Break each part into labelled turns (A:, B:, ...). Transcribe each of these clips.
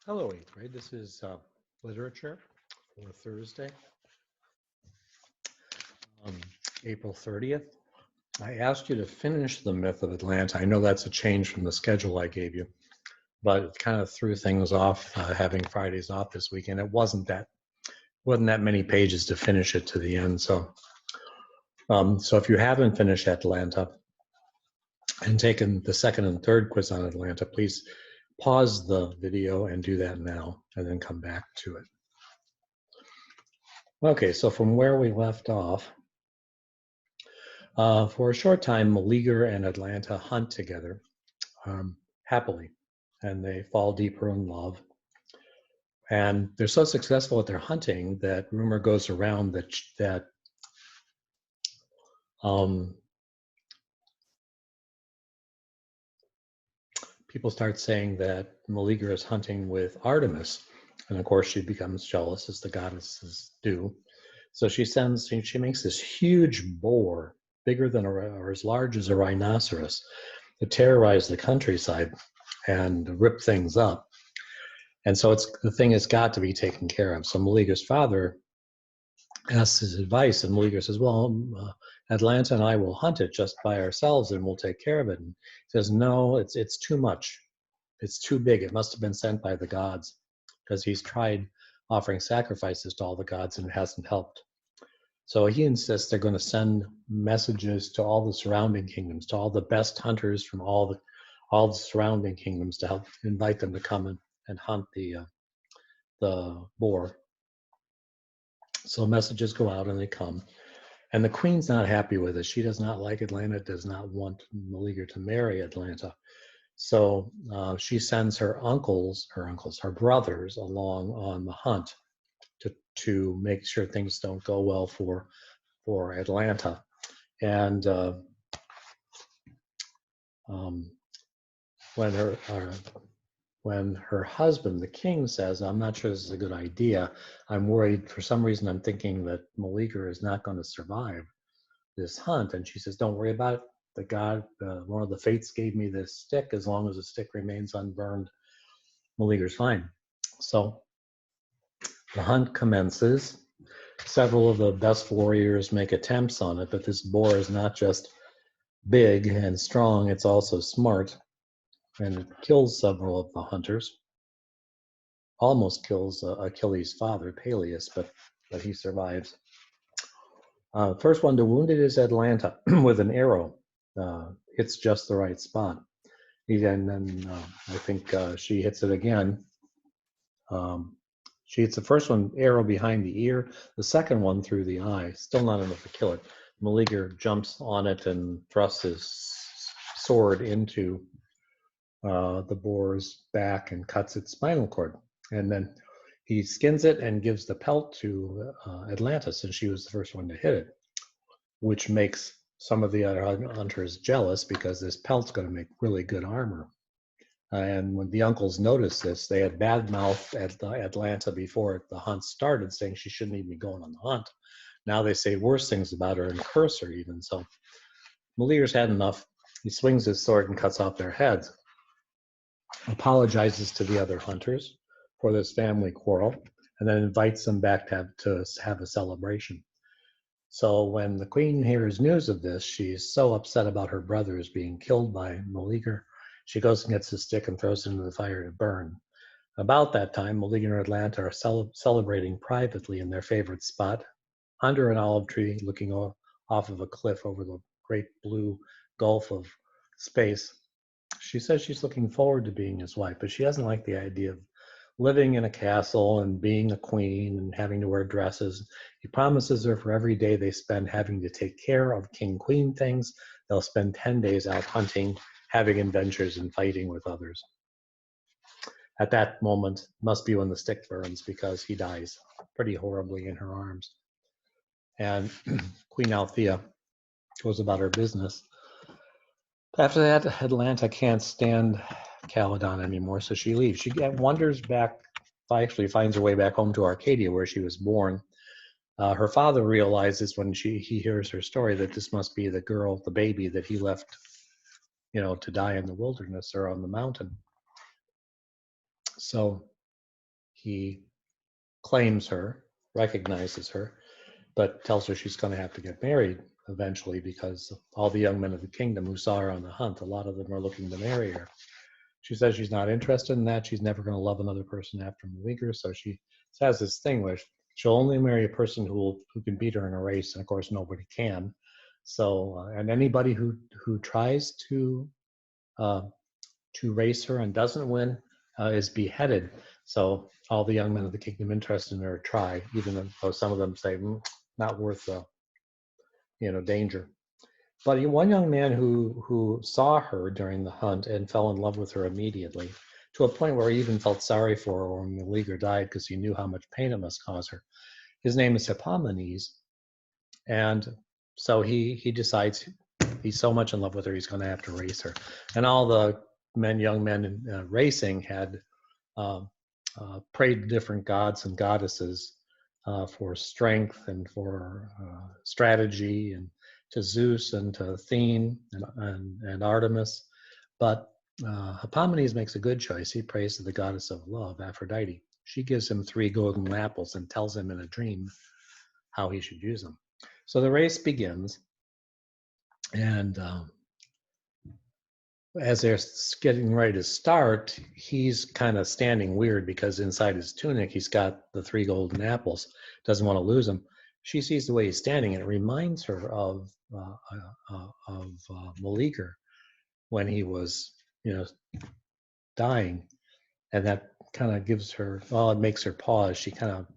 A: Hello, 8th grade. This is literature for Thursday, um, April 30th. I asked you to finish the myth of Atlanta. I know that's a change from the schedule I gave you, but it kind of threw things off having Fridays off this weekend. It wasn't that many pages to finish it to the end. So if you haven't finished Atlanta and taken the second and third quiz on Atlanta, please pause the video and do that now, and then come back to it. Okay, so from where we left off, for a short time, Meleager and Atalanta hunt together happily, and they fall deeper in love. And they're so successful at their hunting that rumor goes around that um, people start saying that Meleager is hunting with Artemis, and of course she becomes jealous, as the goddesses do. So she makes this huge boar, bigger than or as large as a rhinoceros, to terrorize the countryside and rip things up. And so the thing has got to be taken care of. So Meleager's father asks his advice, and Meleager says, well, Atalanta and I will hunt it just by ourselves and we'll take care of it. And he says, no, it's too much. It's too big. It must have been sent by the gods, because he's tried offering sacrifices to all the gods and it hasn't helped. So he insists they're going to send messages to all the surrounding kingdoms, to all the best hunters from all the surrounding kingdoms, to help invite them to come and hunt the boar. So messages go out and they come. And the queen's not happy with it. She does not like Atlanta, does not want Meleager to marry Atlanta. So she sends her brothers along on the hunt to make sure things don't go well for Atlanta. And um, when her husband, the king, says, I'm not sure this is a good idea. I'm worried, for some reason, I'm thinking that Meleager is not going to survive this hunt. And she says, don't worry about it. The god, one of the fates gave me this stick. As long as the stick remains unburned, Meleager's fine. So the hunt commences. Several of the best warriors make attempts on it, but this boar is not just big and strong, it's also smart, and it kills several of the hunters. Almost kills Achilles' father, Peleus, but he survives. First one to wound it is Atalanta with an arrow. Hits just the right spot. And then I think she hits it again. She hits the first one, arrow behind the ear, the second one through the eye. Still not enough to kill it. Meleager jumps on it and thrusts his sword into the boar's back and cuts its spinal cord. And then he skins it and gives the pelt to Atalanta, since she was the first one to hit it, which makes some of the other hunters jealous, because this pelt's going to make really good armor. And when the uncles noticed this, they had badmouthed Atalanta before the hunt started, saying she shouldn't even be going on the hunt. Now they say worse things about her and curse her even. So Meleager's had enough. He swings his sword and cuts off their heads, apologizes to the other hunters for this family quarrel, and then invites them back to have a celebration. So when the queen hears news of this, she's so upset about her brothers being killed by Meleager, she goes and gets a stick and throws it into the fire to burn. About that time, Meleager and Atalanta are celebrating privately in their favorite spot, under an olive tree, looking off of a cliff over the great blue gulf of space. She says she's looking forward to being his wife, but she doesn't like the idea of living in a castle and being a queen and having to wear dresses. He promises her for every day they spend having to take care of king-queen things, they'll spend 10 days out hunting, having adventures, and fighting with others. At that moment must be when the stick burns, because he dies pretty horribly in her arms. And Queen Althea goes about her business. After that, Atalanta can't stand Caledon anymore, so she leaves. She wanders back, actually finds her way back home to Arcadia, where she was born. Her father realizes when he hears her story that this must be the girl, the baby that he left, to die in the wilderness or on the mountain. So he claims her, recognizes her, but tells her she's going to have to get married eventually because all the young men of the kingdom who saw her on the hunt, a lot of them are looking to marry her. She says she's not interested in that. She's never going to love another person after Meleager. So she has this thing where she'll only marry a person who can beat her in a race, and of course nobody can. So and anybody who tries to race her and doesn't win is beheaded. So all the young men of the kingdom interested in her try, even though some of them say not worth the danger. But one young man who saw her during the hunt and fell in love with her immediately, to a point where he even felt sorry for her when Meleager died because he knew how much pain it must cause her. His name is Hippomenes, and so he decides he's so much in love with her he's going to have to race her. And all the young men in racing had prayed to different gods and goddesses for strength and for strategy, and to Zeus and to Athene and Artemis. But Hippomenes makes a good choice. He prays to the goddess of love, Aphrodite. She gives him 3 golden apples and tells him in a dream how he should use them. So the race begins, and as they're getting ready to start, he's kind of standing weird because inside his tunic he's got the 3 golden apples. Doesn't want to lose them. She sees the way he's standing, and it reminds her of Meleager when he was, dying, and that kind of gives her. Well, it makes her pause. She kind of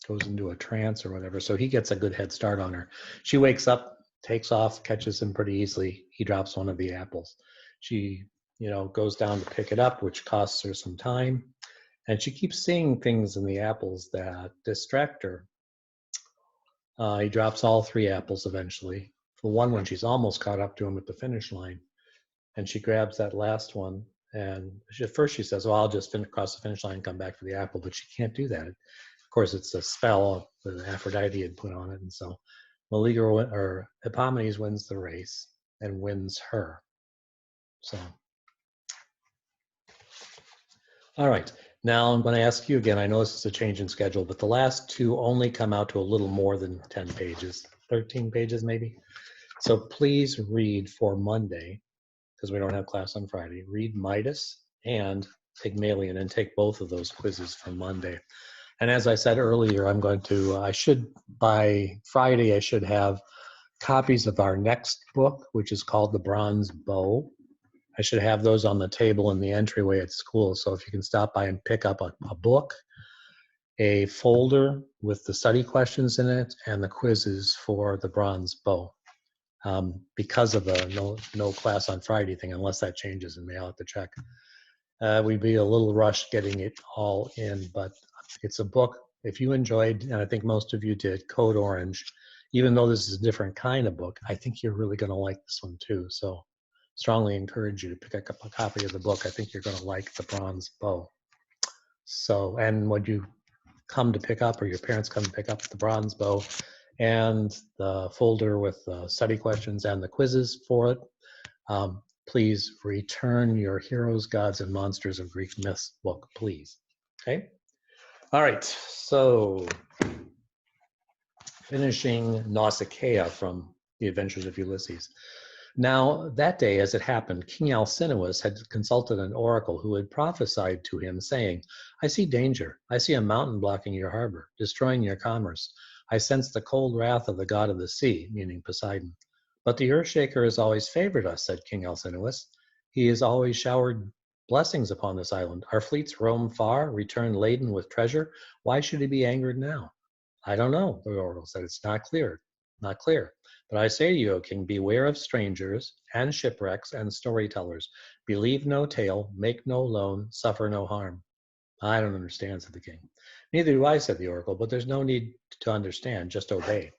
A: goes into a trance or whatever. So he gets a good head start on her. She wakes up, takes off, catches him pretty easily. He drops one of the apples. She, goes down to pick it up, which costs her some time. And she keeps seeing things in the apples that distract her. He drops all 3 apples eventually. For one, when she's almost caught up to him at the finish line, and she grabs that last one. And at first she says, well, I'll just cross the finish line and come back for the apple, but she can't do that. Of course, it's a spell that Aphrodite had put on it. And so Hippomenes wins the race and wins her. So, all right. Now I'm going to ask you again. I know this is a change in schedule, but the last 2 only come out to a little more than 10 pages, 13 pages maybe. So please read for Monday, because we don't have class on Friday. Read Midas and Pygmalion and take both of those quizzes for Monday. And as I said earlier, by Friday, I should have copies of our next book, which is called The Bronze Bow. I should have those on the table in the entryway at school. So if you can stop by and pick up a book, a folder with the study questions in it, and the quizzes for The Bronze Bow. Because of the no class on Friday thing, unless that changes and I'll have to check. We'd be a little rushed getting it all in, but it's a book. If you enjoyed, and I think most of you did, Code Orange, even though this is a different kind of book, I think you're really going to like this one too. So strongly encourage you to pick up a copy of the book. I think you're going to like The Bronze Bow. So, and when you come to pick up, or your parents come to pick up The Bronze Bow and the folder with the study questions and the quizzes for it, please return your Heroes, Gods, and Monsters of Greek Myths book, please. Okay? All right, so finishing Nauticaa from The Adventures of Ulysses. Now, that day, as it happened, King Alcinous had consulted an oracle who had prophesied to him, saying, I see danger. I see a mountain blocking your harbor, destroying your commerce. I sense the cold wrath of the god of the sea, meaning Poseidon. But the Earthshaker has always favored us, said King Alcinous. He has always showered blessings upon this island. Our fleets roam far, return laden with treasure. Why should he be angered now? I don't know, the oracle said. It's not clear. Not clear. But I say to you, O king, beware of strangers and shipwrecks and storytellers. Believe no tale, make no loan, suffer no harm. I don't understand, said the king. Neither do I, said the oracle, but there's no need to understand, just obey.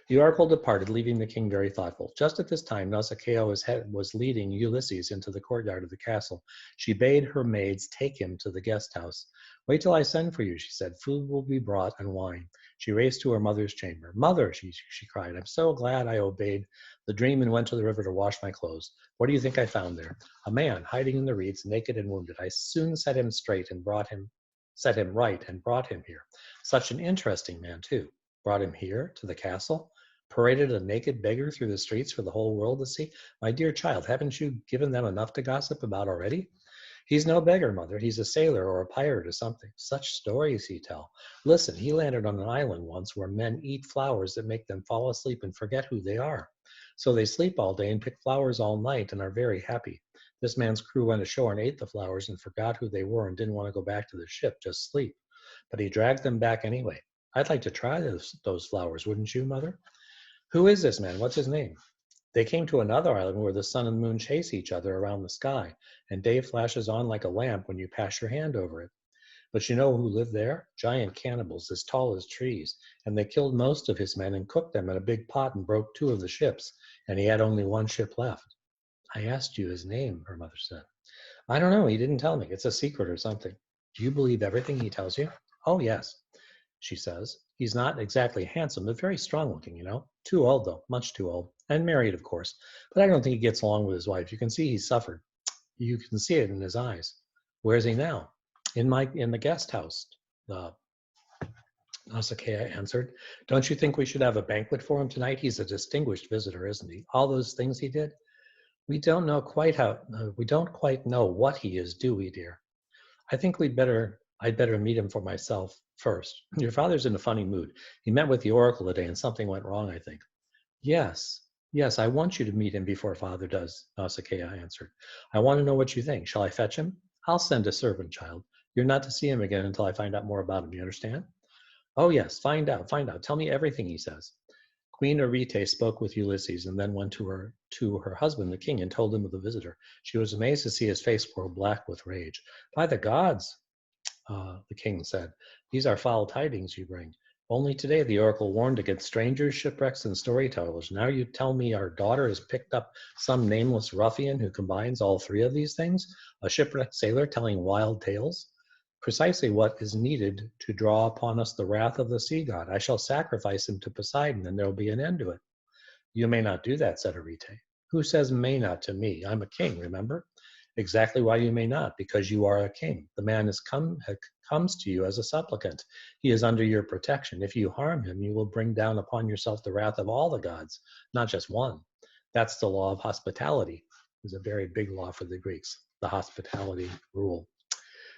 A: The oracle departed, leaving the king very thoughtful. Just at this time, Nausicaa was leading Ulysses into the courtyard of the castle. She bade her maids take him to the guest house. Wait till I send for you, she said. Food will be brought and wine. She raced to her mother's chamber. Mother, she cried, I'm so glad I obeyed the dream and went to the river to wash my clothes. What do you think I found there? A man hiding in the reeds, naked and wounded. I soon set him straight and brought him set him right, and brought him here. Such an interesting man, too. Brought him here, to the castle? Paraded a naked beggar through the streets for the whole world to see? My dear child, haven't you given them enough to gossip about already? He's no beggar, mother. He's a sailor or a pirate or something. Such stories he tell. Listen, he landed on an island once where men eat flowers that make them fall asleep and forget who they are. So they sleep all day and pick flowers all night and are very happy. This man's crew went ashore and ate the flowers and forgot who they were and didn't want to go back to the ship, just sleep. But he dragged them back anyway. I'd like to try those flowers, wouldn't you, mother? Who is this man? What's his name? They came to another island where the sun and moon chase each other around the sky, and day flashes on like a lamp when you pass your hand over it. But you know who lived there? Giant cannibals, as tall as trees, and they killed most of his men and cooked them in a big pot and broke two of the ships, and he had only one ship left. I asked you his name, her mother said. I don't know, he didn't tell me. It's a secret or something. Do you believe everything he tells you? Oh, yes, she says. He's not exactly handsome, but very strong looking, you know. Too old, though, much too old. And married, of course. But I don't think he gets along with his wife. You can see he's suffered. You can see it in his eyes. Where's he now? In the guest house, Nauticaa answered. Don't you think we should have a banquet for him tonight? He's a distinguished visitor, isn't he? All those things he did? We don't quite know what he is, do we, dear? I think I'd better meet him for myself first. Your father's in a funny mood. He met with the oracle today and something went wrong, I think. Yes, yes, I want you to meet him before father does, Nausicaa answered. I want to know what you think. Shall I fetch him? I'll send a servant, child. You're not to see him again until I find out more about him. You understand? Oh, yes, find out, find out. Tell me everything he says. Queen Arete spoke with Ulysses and then went to her husband, the king, and told him of the visitor. She was amazed to see his face grow black with rage. By the gods, the king said, these are foul tidings you bring. Only today the oracle warned against strangers, shipwrecks, and storytellers. Now you tell me our daughter has picked up some nameless ruffian who combines all three of these things? A shipwrecked sailor telling wild tales? Precisely what is needed to draw upon us the wrath of the sea god. I shall sacrifice him to Poseidon, and there will be an end to it. You may not do that, said Arete. Who says may not to me? I'm a king, remember? Exactly why you may not, because you are a king. The man comes to you as a supplicant. He is under your protection. If you harm him, you will bring down upon yourself the wrath of all the gods, not just one. That's the law of hospitality. It's a very big law for the Greeks, the hospitality rule.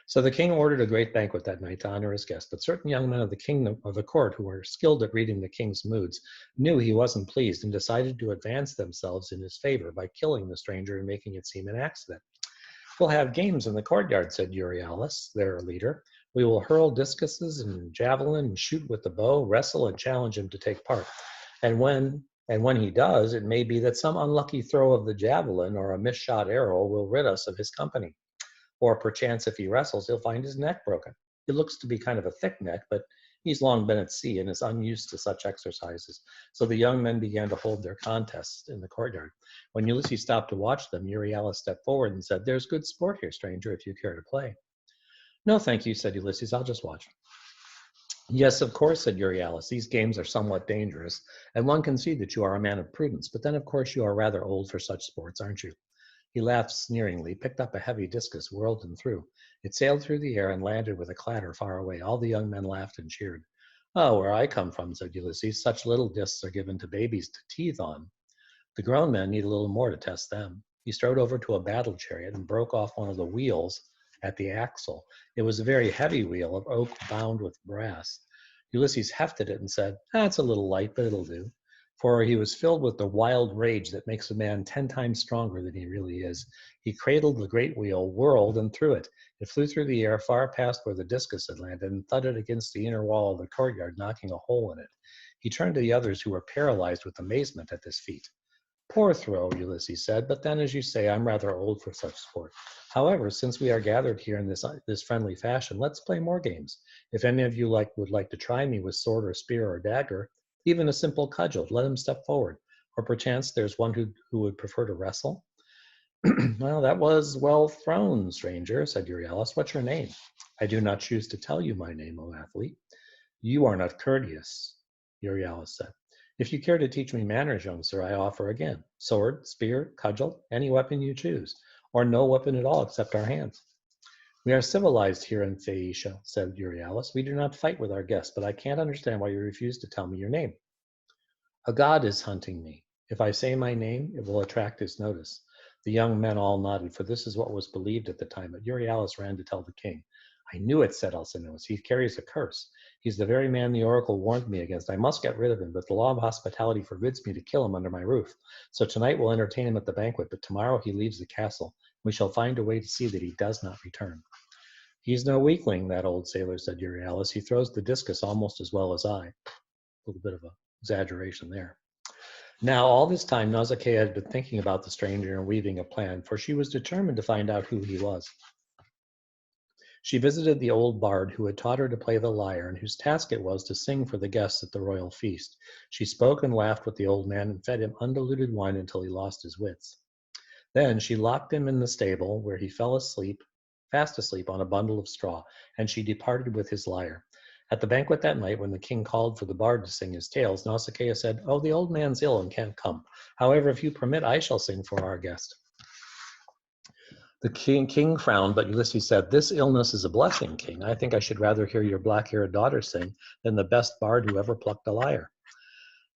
A: So the king ordered a great banquet that night to honor his guest, but certain young men of the kingdom of the court who were skilled at reading the king's moods knew he wasn't pleased and decided to advance themselves in his favor by killing the stranger and making it seem an accident. We'll have games in the courtyard, said Euryalus, their leader. We will hurl discuses and javelin and shoot with the bow, wrestle and challenge him to take part. And when he does, it may be that some unlucky throw of the javelin or a misshot arrow will rid us of his company. Or perchance if he wrestles, he'll find his neck broken. It looks to be kind of a thick neck, but he's long been at sea and is unused to such exercises. So the young men began to hold their contests in the courtyard. When Ulysses stopped to watch them, Euryalus stepped forward and said, There's good sport here, stranger, if you care to play. No, thank you, said Ulysses. I'll just watch. Yes, of course, said Euryalus. These games are somewhat dangerous, and one can see that you are a man of prudence. But then, of course, you are rather old for such sports, aren't you? He laughed sneeringly, picked up a heavy discus, whirled and threw. It sailed through the air and landed with a clatter far away. All the young men laughed and cheered. Oh, where I come from, said Ulysses, such little discs are given to babies to teethe on. The grown men need a little more to test them. He strode over to a battle chariot and broke off one of the wheels at the axle. It was a very heavy wheel of oak bound with brass. Ulysses hefted it and said, It's a little light, but it'll do. For he was filled with the wild rage that makes a man 10 times stronger than he really is. He cradled the great wheel, whirled, and threw it. It flew through the air far past where the discus had landed and thudded against the inner wall of the courtyard, knocking a hole in it. He turned to the others who were paralyzed with amazement at this feat. Poor throw, Ulysses said, but then, as you say, I'm rather old for such sport. However, since we are gathered here in this friendly fashion, let's play more games. If any of you would like to try me with sword or spear or dagger, even a simple cudgel, let him step forward. Or perchance there's one who would prefer to wrestle. Well, that was well thrown, stranger, said Euryalus. What's your name? I do not choose to tell you my name, O athlete. You are not courteous, Euryalus said. If you care to teach me manners, young sir, I offer again. Sword, spear, cudgel, any weapon you choose, or no weapon at all except our hands. We are civilized here in Phaeacia, said Euryalus. We do not fight with our guests, but I can't understand why you refuse to tell me your name. A god is hunting me. If I say my name, it will attract his notice. The young men all nodded, for this is what was believed at the time, but Euryalus ran to tell the king. I knew it, said Alcinous. He carries a curse. He's the very man the oracle warned me against. I must get rid of him, but the law of hospitality forbids me to kill him under my roof. So tonight we'll entertain him at the banquet, but tomorrow he leaves the castle. We shall find a way to see that he does not return. He's no weakling, that old sailor, said Euryalus. He throws the discus almost as well as I. A little bit of an exaggeration there. Now, all this time, Nausicaa had been thinking about the stranger and weaving a plan, for she was determined to find out who he was. She visited the old bard who had taught her to play the lyre and whose task it was to sing for the guests at the royal feast. She spoke and laughed with the old man and fed him undiluted wine until he lost his wits. Then she locked him in the stable, where he fell asleep, fast asleep on a bundle of straw, and she departed with his lyre. At the banquet that night, when the king called for the bard to sing his tales, Nausicaa said, Oh, the old man's ill and can't come. However, if you permit, I shall sing for our guest. The king frowned, but Ulysses said, This illness is a blessing, king. I think I should rather hear your black-haired daughter sing than the best bard who ever plucked a lyre.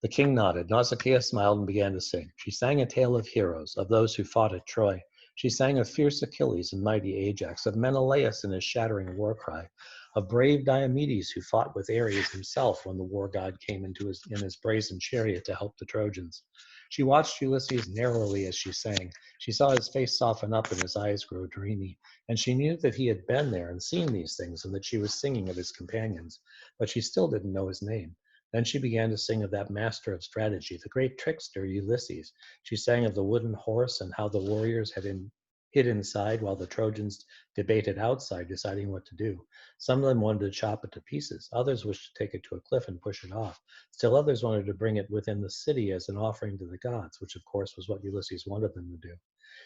A: The king nodded. Nausicaa smiled and began to sing. She sang a tale of heroes, of those who fought at Troy. She sang of fierce Achilles and mighty Ajax, of Menelaus and his shattering war cry, of brave Diomedes who fought with Ares himself when the war god came in his brazen chariot to help the Trojans. She watched Ulysses narrowly as she sang. She saw his face soften up and his eyes grow dreamy, and she knew that he had been there and seen these things and that she was singing of his companions, but she still didn't know his name. Then she began to sing of that master of strategy, the great trickster Ulysses. She sang of the wooden horse and how the warriors hid inside while the Trojans debated outside, deciding what to do. Some of them wanted to chop it to pieces. Others wished to take it to a cliff and push it off. Still others wanted to bring it within the city as an offering to the gods, which of course was what Ulysses wanted them to do.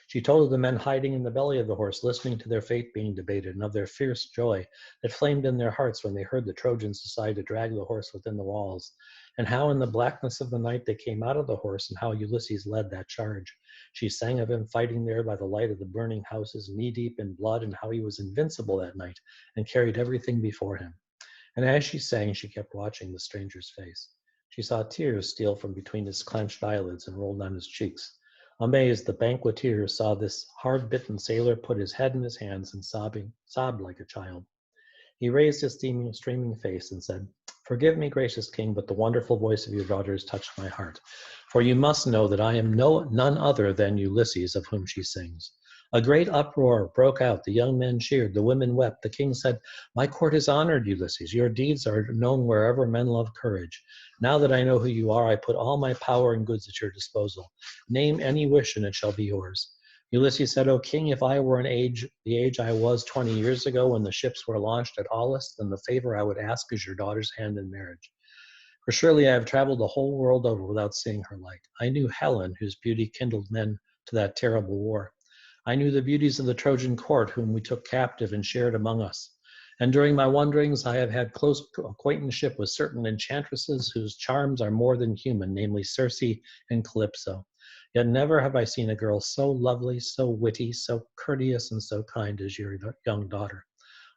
A: She told of the men hiding in the belly of the horse, listening to their fate being debated, and of their fierce joy that flamed in their hearts when they heard the Trojans decide to drag the horse within the walls, and how in the blackness of the night they came out of the horse, and how Ulysses led that charge. She sang of him fighting there by the light of the burning houses, knee-deep in blood, and how he was invincible that night and carried everything before him. And as she sang, she kept watching the stranger's face. She saw tears steal from between his clenched eyelids and roll down his cheeks. Amazed, the banqueteer saw this hard-bitten sailor put his head in his hands and sobbed like a child. He raised his streaming face and said, Forgive me, gracious king, but the wonderful voice of your daughter has touched my heart. For you must know that I am none other than Ulysses, of whom she sings. A great uproar broke out. The young men cheered. The women wept. The king said, My court is honored, Ulysses. Your deeds are known wherever men love courage. Now that I know who you are, I put all my power and goods at your disposal. Name any wish and it shall be yours. Ulysses said, O king, if I were the age I was 20 years ago when the ships were launched at Aulis, then the favor I would ask is your daughter's hand in marriage. For surely I have traveled the whole world over without seeing her like. I knew Helen, whose beauty kindled men to that terrible war. I knew the beauties of the Trojan court, whom we took captive and shared among us. And during my wanderings, I have had close acquaintanceship with certain enchantresses whose charms are more than human, namely Circe and Calypso. Yet never have I seen a girl so lovely, so witty, so courteous, and so kind as your young daughter.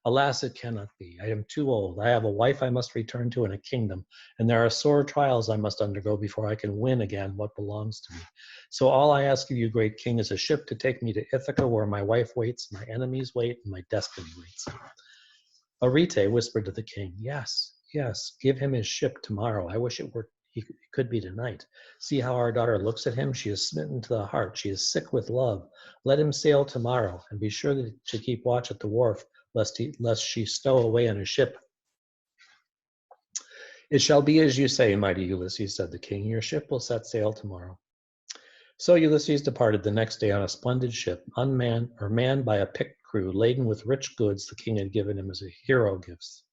A: Alas, it cannot be. I am too old. I have a wife I must return to and a kingdom, and there are sore trials I must undergo before I can win again what belongs to me. So all I ask of you, great king, is a ship to take me to Ithaca, where my wife waits, my enemies wait, and my destiny waits. Arete whispered to the king, Yes, yes, give him his ship tomorrow. I wish it could be tonight. See how our daughter looks at him. She is smitten to the heart. She is sick with love. Let him sail tomorrow, and be sure to keep watch at the wharf, lest she stow away on his ship. It shall be as you say, mighty Ulysses, said the king. Your ship will set sail tomorrow. So Ulysses departed the next day on a splendid ship, manned by a picked crew, laden with rich goods the king had given him as hero gifts.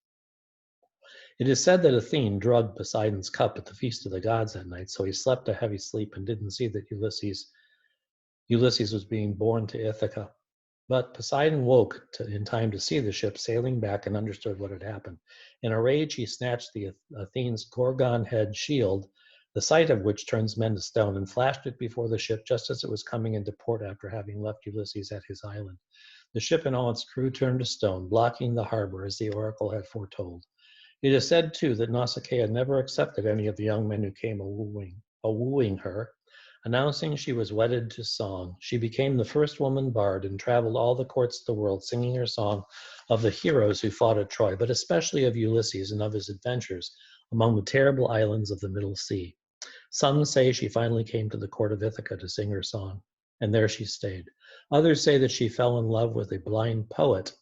A: It is said that Athene drugged Poseidon's cup at the feast of the gods that night, so he slept a heavy sleep and didn't see that Ulysses was being borne to Ithaca. But Poseidon woke in time to see the ship sailing back and understood what had happened. In a rage, he snatched the Athene's Gorgon head shield, the sight of which turns men to stone, and flashed it before the ship just as it was coming into port after having left Ulysses at his island. The ship and all its crew turned to stone, blocking the harbor as the oracle had foretold. It is said, too, that Nauticaa never accepted any of the young men who came a-wooing her. Announcing she was wedded to song, she became the first woman bard and traveled all the courts of the world singing her song of the heroes who fought at Troy, but especially of Ulysses and of his adventures among the terrible islands of the Middle Sea. Some say she finally came to the court of Ithaca to sing her song, and there she stayed. Others say that she fell in love with a blind poet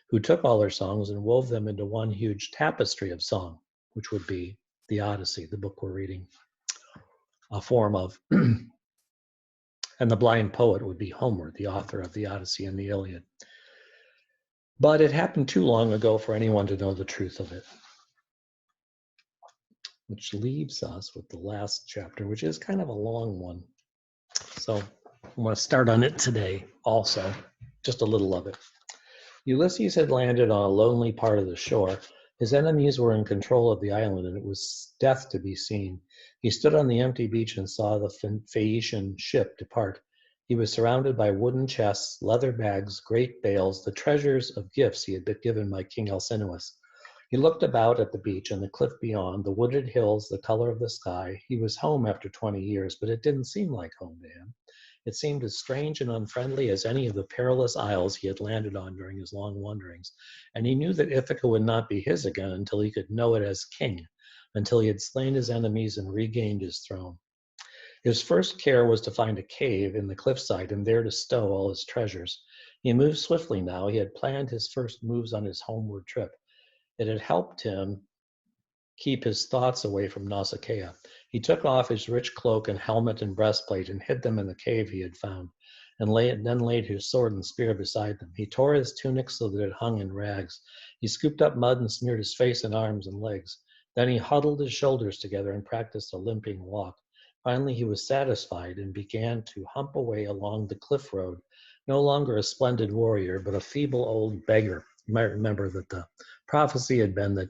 A: who took all her songs and wove them into one huge tapestry of song, which would be the Odyssey, the book we're reading, a form of. And the blind poet would be Homer, the author of the Odyssey and the Iliad. But it happened too long ago for anyone to know the truth of it. Which leaves us with the last chapter, which is kind of a long one. So I want to start on it today also, just a little of it. Ulysses had landed on a lonely part of the shore. His enemies were in control of the island, and it was death to be seen. He stood on the empty beach and saw the Phaeacian ship depart. He was surrounded by wooden chests, leather bags, great bales, the treasures of gifts he had been given by King Alcinous. He looked about at the beach and the cliff beyond, the wooded hills, the color of the sky. He was home after 20 years, but it didn't seem like home to him. It seemed as strange and unfriendly as any of the perilous isles he had landed on during his long wanderings, and he knew that Ithaca would not be his again until he could know it as king, until he had slain his enemies and regained his throne. His first care was to find a cave in the cliffside and there to stow all his treasures. He moved swiftly now. He had planned his first moves on his homeward trip. It had helped him keep his thoughts away from Nauticaa. He took off his rich cloak and helmet and breastplate and hid them in the cave he had found, and then laid his sword and spear beside them. He tore his tunic so that it hung in rags. He scooped up mud and smeared his face and arms and legs. Then he huddled his shoulders together and practiced a limping walk. Finally, he was satisfied and began to hump away along the cliff road, no longer a splendid warrior, but a feeble old beggar. You might remember that the prophecy had been that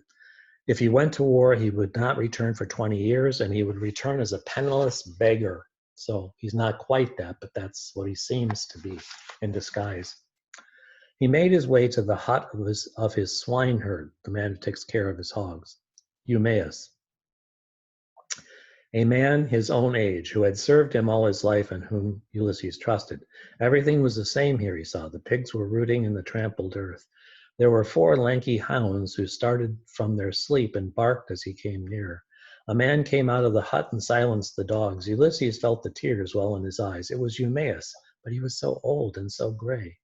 A: if he went to war, he would not return for 20 years, and he would return as a penniless beggar. So he's not quite that, but that's what he seems to be in disguise. He made his way to the hut of his swineherd, the man who takes care of his hogs, Eumaeus, a man his own age, who had served him all his life and whom Ulysses trusted. Everything was the same here, he saw. The pigs were rooting in the trampled earth. There were 4 lanky hounds who started from their sleep and barked as he came nearer. A man came out of the hut and silenced the dogs. Ulysses felt the tears well in his eyes. It was Eumaeus, but he was so old and so gray.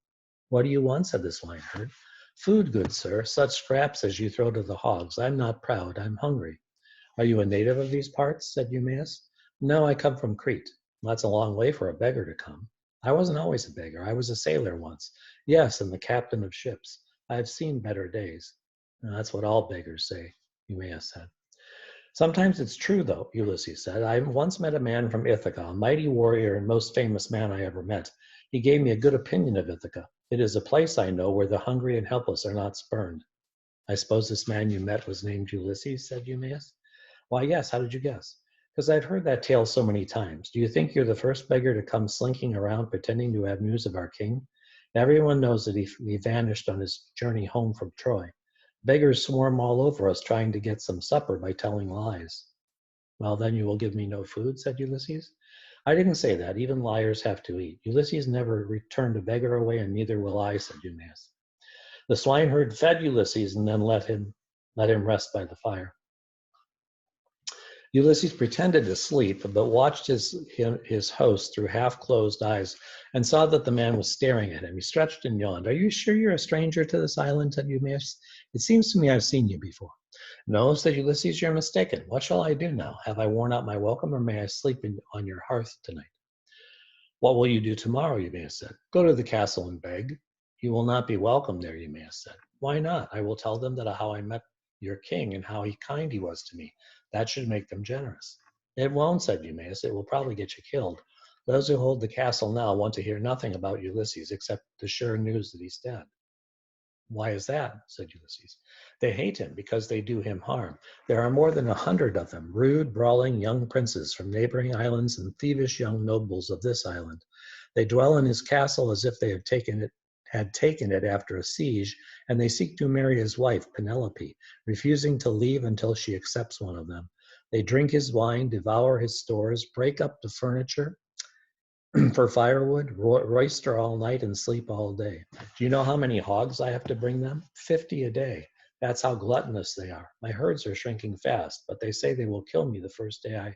A: What do you want? Said the swineherd. Food, good sir, such scraps as you throw to the hogs. I'm not proud, I'm hungry. Are you a native of these parts? Said Eumaeus. No, I come from Crete. That's a long way for a beggar to come. I wasn't always a beggar. I was a sailor once. Yes, and the captain of ships. I've seen better days. And that's what all beggars say, Eumaeus said. Sometimes it's true, though, Ulysses said. I once met a man from Ithaca, a mighty warrior and most famous man I ever met. He gave me a good opinion of Ithaca. It is a place, I know, where the hungry and helpless are not spurned. I suppose this man you met was named Ulysses, said Eumaeus. Why, yes, how did you guess? Because I've heard that tale so many times. Do you think you're the first beggar to come slinking around pretending to have news of our king? Everyone knows that he vanished on his journey home from Troy. Beggars swarm all over us trying to get some supper by telling lies. Well, then you will give me no food, said Ulysses. I didn't say that. Even liars have to eat. Ulysses never returned a beggar away, and neither will I, said Eumaeus. The swineherd fed Ulysses and then let him rest by the fire. Ulysses pretended to sleep, but watched his host through half-closed eyes and saw that the man was staring at him. He stretched and yawned. Are you sure you're a stranger to this island, said Eumaeus? It seems to me I've seen you before. No, said Ulysses, you're mistaken. What shall I do now? Have I worn out my welcome, or may I sleep on your hearth tonight? What will you do tomorrow, Eumaeus said. Go to the castle and beg. You will not be welcome there, Eumaeus said. Why not? I will tell them that how I met your king and how kind he was to me. That should make them generous. It won't, said Eumaeus. It will probably get you killed. Those who hold the castle now want to hear nothing about Ulysses except the sure news that he's dead. Why is that? Said Ulysses. They hate him because they do him harm. There are more than 100 of them, rude, brawling young princes from neighboring islands and thievish young nobles of this island. They dwell in his castle as if they had had taken it after a siege, and they seek to marry his wife, Penelope, refusing to leave until she accepts one of them. They drink his wine, devour his stores, break up the furniture for firewood, roister all night, and sleep all day. Do you know how many hogs I have to bring them? 50 a day. That's how gluttonous they are. My herds are shrinking fast, but they say they will kill me the first day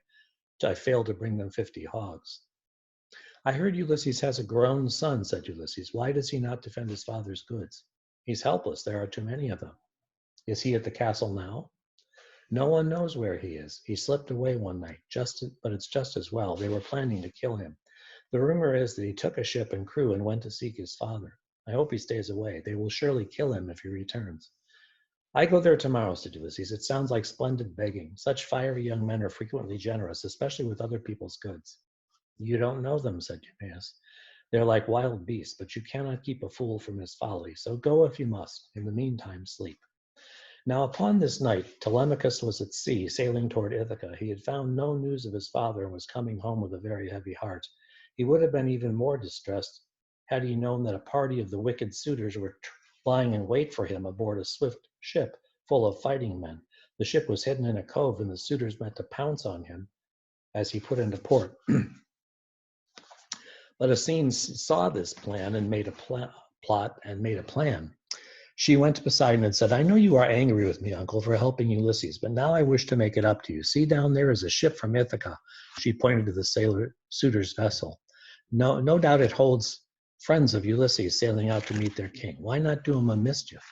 A: I fail to bring them 50 hogs. I heard Ulysses has a grown son, said Ulysses. Why does he not defend his father's goods? He's helpless. There are too many of them. Is he at the castle now? No one knows where he is. He slipped away one night, but it's just as well. They were planning to kill him. The rumor is that he took a ship and crew and went to seek his father. I hope he stays away. They will surely kill him if he returns. I go there tomorrow, said Ulysses. It sounds like splendid begging. Such fiery young men are frequently generous, especially with other people's goods. You don't know them, said Eumaeus. They're like wild beasts, but you cannot keep a fool from his folly. So go if you must. In the meantime, sleep. Now upon this night, Telemachus was at sea, sailing toward Ithaca. He had found no news of his father and was coming home with a very heavy heart. He would have been even more distressed had he known that a party of the wicked suitors were lying in wait for him aboard a swift ship full of fighting men. The ship was hidden in a cove, and the suitors meant to pounce on him as he put into port. But Athene saw this plan and made a plot and made a plan. She went to Poseidon and said, I know you are angry with me, uncle, for helping Ulysses, but now I wish to make it up to you. See, down there is a ship from Ithaca. She pointed to the suitor's vessel. No doubt it holds friends of Ulysses sailing out to meet their king. Why not do him a mischief?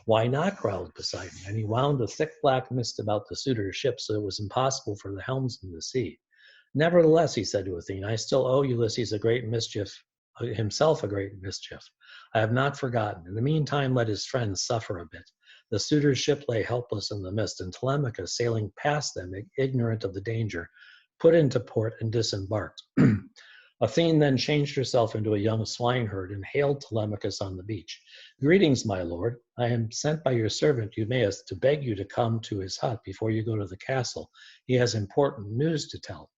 A: Why not, growled Poseidon, and he wound a thick black mist about the suitor's ship so it was impossible for the helmsman to see. Nevertheless, he said to Athene, I still owe Ulysses himself a great mischief. I have not forgotten. In the meantime, let his friends suffer a bit. The suitor's ship lay helpless in the mist, and Telemachus, sailing past them, ignorant of the danger, put into port and disembarked. Athene then changed herself into a young swineherd and hailed Telemachus on the beach. Greetings, my lord. I am sent by your servant Eumaeus to beg you to come to his hut before you go to the castle. He has important news to tell.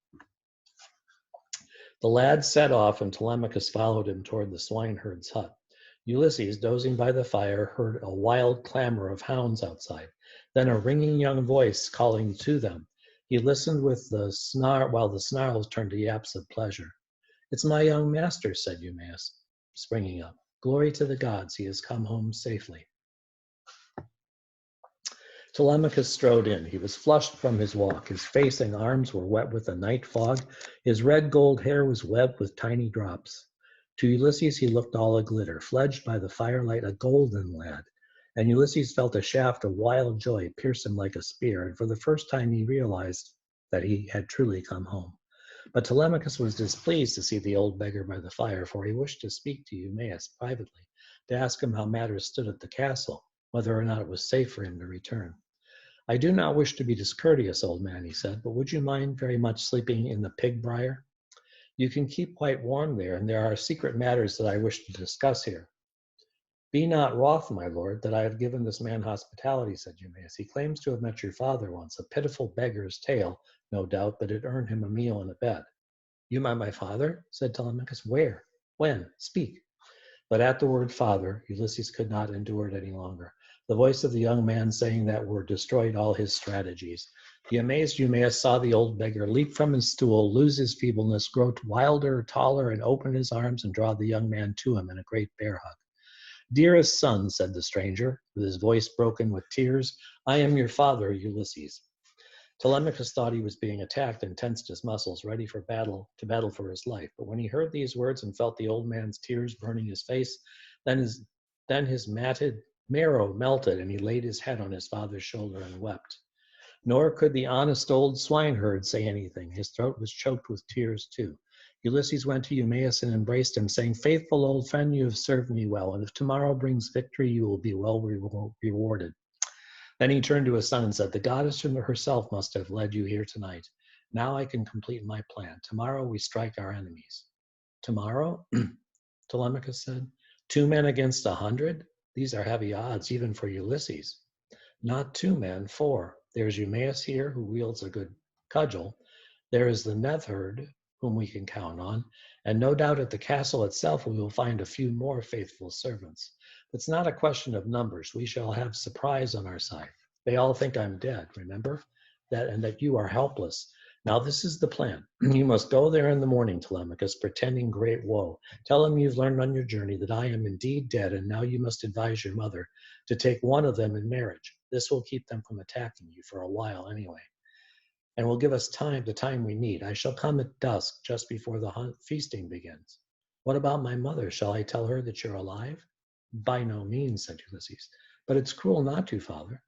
A: The lad set off, and Telemachus followed him toward the swineherd's hut. Ulysses, dozing by the fire, heard a wild clamor of hounds outside, then a ringing young voice calling to them. He listened with while the snarls turned to yaps of pleasure. It's my young master, said Eumaeus, springing up. Glory to the gods, he has come home safely. Telemachus strode in. He was flushed from his walk. His face and arms were wet with the night fog. His red gold hair was webbed with tiny drops. To Ulysses he looked all aglitter, fledged by the firelight, a golden lad. And Ulysses felt a shaft of wild joy pierce him like a spear, and for the first time he realized that he had truly come home. But Telemachus was displeased to see the old beggar by the fire, for he wished to speak to Eumaeus privately, to ask him how matters stood at the castle, whether or not it was safe for him to return. I do not wish to be discourteous, old man, he said, but would you mind very much sleeping in the pig briar? You can keep quite warm there, and there are secret matters that I wish to discuss here. Be not wroth, my lord, that I have given this man hospitality, said Eumaeus. He claims to have met your father once, a pitiful beggar's tale, no doubt, but it earned him a meal and a bed. You met my father? Said Telemachus. Where? When? Speak. But at the word father, Ulysses could not endure it any longer. The voice of the young man saying that word destroyed all his strategies. The amazed Eumaeus saw the old beggar leap from his stool, lose his feebleness, grow wilder, taller, and open his arms and draw the young man to him in a great bear hug. Dearest son, said the stranger, with his voice broken with tears, I am your father, Ulysses. Telemachus thought he was being attacked and tensed his muscles, ready for battle for his life. But when he heard these words and felt the old man's tears burning his face, then his matted marrow melted, and he laid his head on his father's shoulder and wept. Nor could the honest old swineherd say anything. His throat was choked with tears too. Ulysses went to Eumaeus and embraced him, saying, Faithful old friend, you have served me well, and if tomorrow brings victory, you will be well rewarded. Then he turned to his son and said, The goddess herself must have led you here tonight. Now I can complete my plan. Tomorrow we strike our enemies. Tomorrow? Telemachus said. 2 men against 100? These are heavy odds, even for Ulysses. Not 2 men, 4. There's Eumaeus here, who wields a good cudgel. There is the neatherd, whom we can count on, and no doubt at the castle itself we will find a few more faithful servants. It's not a question of numbers. We shall have surprise on our side. They all think I'm dead, remember? And that you are helpless. Now this is the plan. You must go there in the morning, Telemachus, pretending great woe. Tell them you've learned on your journey that I am indeed dead, and now you must advise your mother to take one of them in marriage. This will keep them from attacking you for a while anyway, and will give us the time we need. I shall come at dusk, just before the feasting begins. What about my mother? Shall I tell her that you're alive? By no means, said Ulysses. But it's cruel not to, father.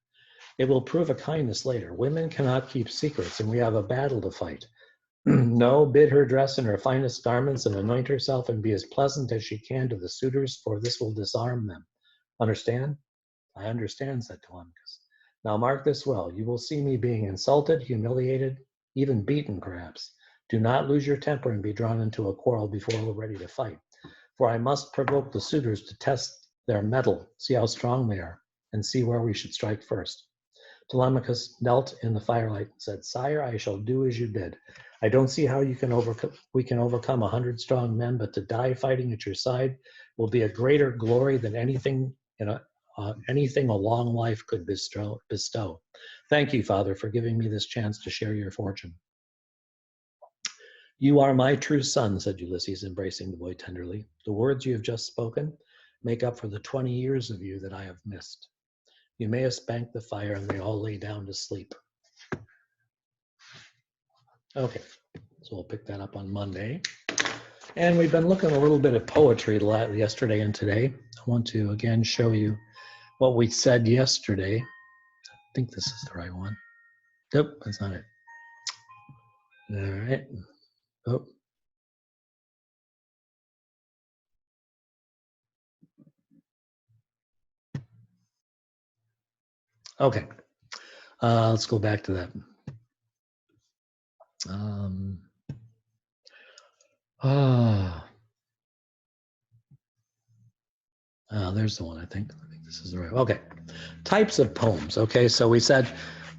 A: It will prove a kindness later. Women cannot keep secrets, and we have a battle to fight. No, bid her dress in her finest garments and anoint herself and be as pleasant as she can to the suitors, for this will disarm them. Understand? I understand, said Telemachus. Now mark this well. You will see me being insulted, humiliated, even beaten, perhaps. Do not lose your temper and be drawn into a quarrel before we're ready to fight. For I must provoke the suitors to test their mettle, see how strong they are, and see where we should strike first. Telemachus knelt in the firelight and said, Sire, I shall do as you bid. I don't see how we can overcome 100 strong men, but to die fighting at your side will be a greater glory than anything a long life could bestow. Thank you, Father, for giving me this chance to share your fortune. You are my true son, said Ulysses, embracing the boy tenderly. The words you have just spoken make up for the 20 years of you that I have missed. Eumaeus banked the fire, and they all lay down to sleep. Okay, so we'll pick that up on Monday. And we've been looking a little bit at poetry yesterday and today. I want to again show you what we said yesterday. I think this is the right one. Nope, that's not it. All right. Oh. Okay. Let's go back to that. There's the one, I think. I think this is the right one. Okay. Types of poems. Okay, so we said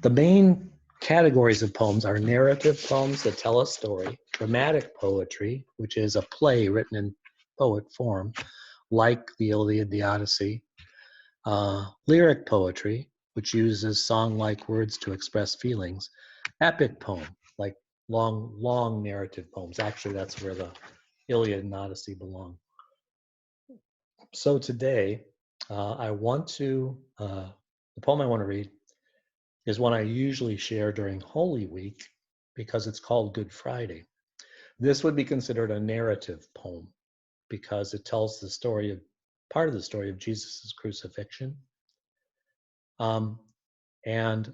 A: the main categories of poems are narrative poems that tell a story, dramatic poetry, which is a play written in poet form, like the Iliad, the Odyssey, lyric poetry, which uses song-like words to express feelings, epic poem, like long narrative poems. Actually, that's where the Iliad and Odyssey belong. So today, the poem I want to read is one I usually share during Holy Week because it's called Good Friday. This would be considered a narrative poem because it tells part of the story of Jesus' crucifixion. And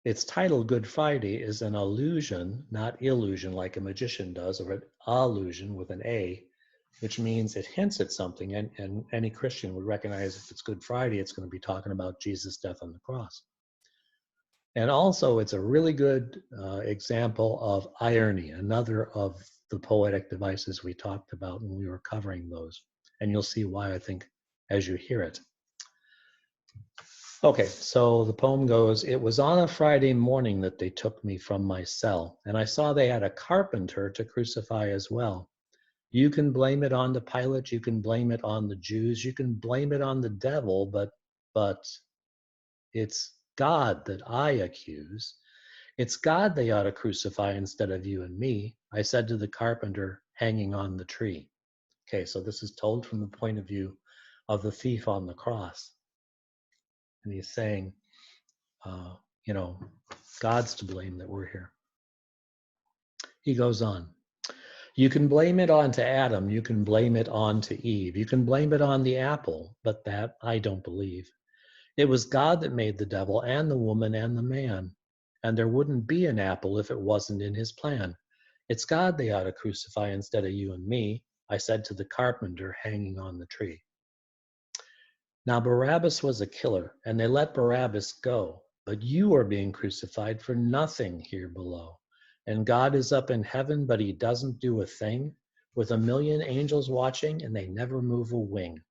A: its title, Good Friday, is an allusion, not illusion like a magician does, or an allusion with an A, which means it hints at something, and any Christian would recognize if it's Good Friday, it's going to be talking about Jesus' death on the cross. And also, it's a really good example of irony, another of the poetic devices we talked about when we were covering those. And you'll see why, I think, as you hear it. Okay, so the poem goes, it was on a Friday morning that they took me from my cell, and I saw they had a carpenter to crucify as well. You can blame it on the Pilate, you can blame it on the Jews, you can blame it on the devil, but it's God that I accuse. It's God they ought to crucify instead of you and me, I said to the carpenter hanging on the tree. Okay, so this is told from the point of view of the thief on the cross. And he's saying, God's to blame that we're here. He goes on. You can blame it on to Adam. You can blame it on to Eve. You can blame it on the apple, but that I don't believe. It was God that made the devil and the woman and the man. And there wouldn't be an apple if it wasn't in his plan. It's God they ought to crucify instead of you and me, I said to the carpenter hanging on the tree. Now Barabbas was a killer, and they let Barabbas go. But you are being crucified for nothing here below. And God is up in heaven, but he doesn't do a thing, with 1,000,000 angels watching, and they never move a wing.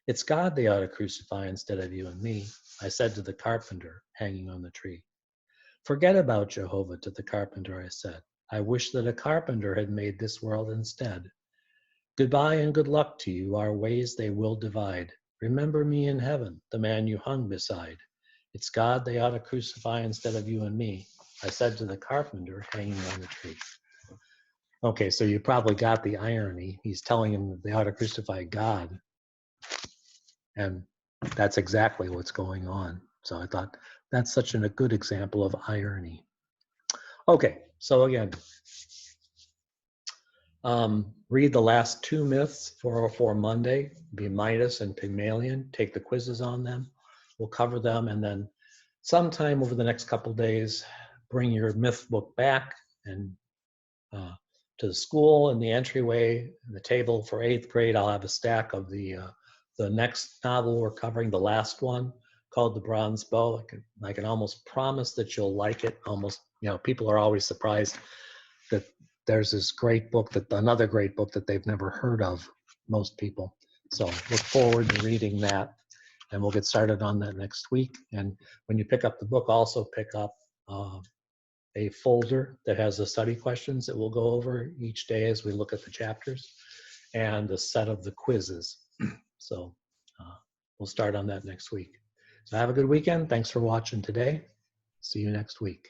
A: It's God they ought to crucify instead of you and me, I said to the carpenter hanging on the tree. Forget about Jehovah, to the carpenter I said. I wish that a carpenter had made this world instead. Goodbye and good luck to you, our ways they will divide. Remember me in heaven, the man you hung beside. It's God they ought to crucify instead of you and me, I said to the carpenter hanging on the tree. Okay, so you probably got the irony. He's telling him that they ought to crucify God. And that's exactly what's going on. So I thought that's such a good example of irony. Okay, so again, read the last 2 myths for Monday, be Midas and Pygmalion, take the quizzes on them. We'll cover them, and then sometime over the next couple days, bring your myth book back and to the school in the entryway, the table for 8th grade. I'll have a stack of the next novel we're covering, the last one, called The Bronze Bow. I can almost promise that you'll like it. Almost, people are always surprised that there's this great book, another great book that they've never heard of, most people. So look forward to reading that, and we'll get started on that next week. And when you pick up the book, also pick up a folder that has the study questions that we'll go over each day as we look at the chapters, and a set of the quizzes. So we'll start on that next week. So have a good weekend. Thanks for watching today. See you next week.